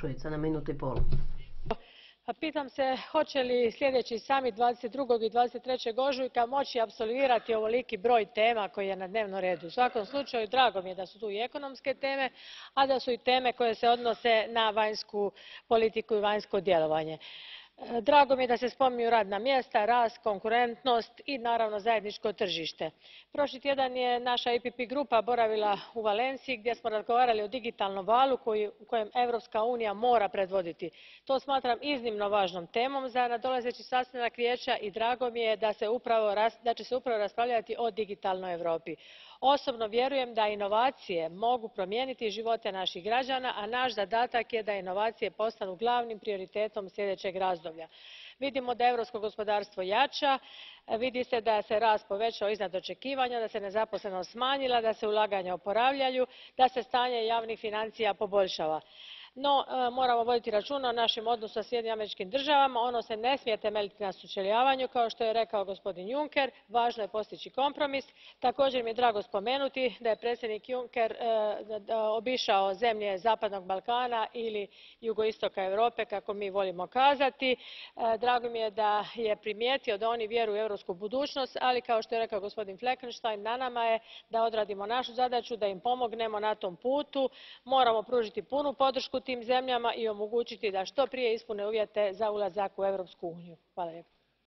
Šuica na minutu i pol. Pitam se hoće li sljedeći samit 22. i 23. ožujka moći apsolvirati ovoliki broj tema koji je na dnevnom redu. U svakom slučaju, drago mi je da su tu i ekonomske teme, a da su i teme koje se odnose na vanjsku politiku i vanjsko djelovanje. Drago mi je da se spominju radna mjesta, rast, konkurentnost i naravno zajedničko tržište. Prošli tjedan je naša EPP grupa boravila u Valenciji gdje smo razgovarali o digitalnom valu kojem Europska unija mora predvoditi. To smatram iznimno važnom temom za nadolazeći sastanak Vijeća i drago mi je da će se upravo raspravljati o digitalnoj Europi. Osobno vjerujem da inovacije mogu promijeniti živote naših građana, a naš zadatak je da inovacije postanu glavnim prioritetom sljedećeg razdoblja. Vidimo da europsko gospodarstvo jača, vidi se da se rast povećao iznad očekivanja, da se nezaposlenost smanjila, da se ulaganja oporavljaju, da se stanje javnih financija poboljšava. No, moramo voditi računa o našem odnosu sa Sjedinjenim Američkim Državama. Ono se ne smije temeljiti na sučeljavanju, kao što je rekao gospodin Juncker. Važno je postići kompromis. Također mi je drago spomenuti da je predsjednik Juncker obišao zemlje Zapadnog Balkana ili jugoistoka Europe, kako mi volimo kazati. Drago mi je da je primijetio da oni vjeruju u europsku budućnost, ali kao što je rekao gospodin Fleckenstein, na nama je da odradimo našu zadaću, da im pomognemo na tom putu. Moramo pružiti punu podršku tim zemljama i omogućiti da što prije ispune uvjete za ulazak u Europsku uniju. Hvala lijepo.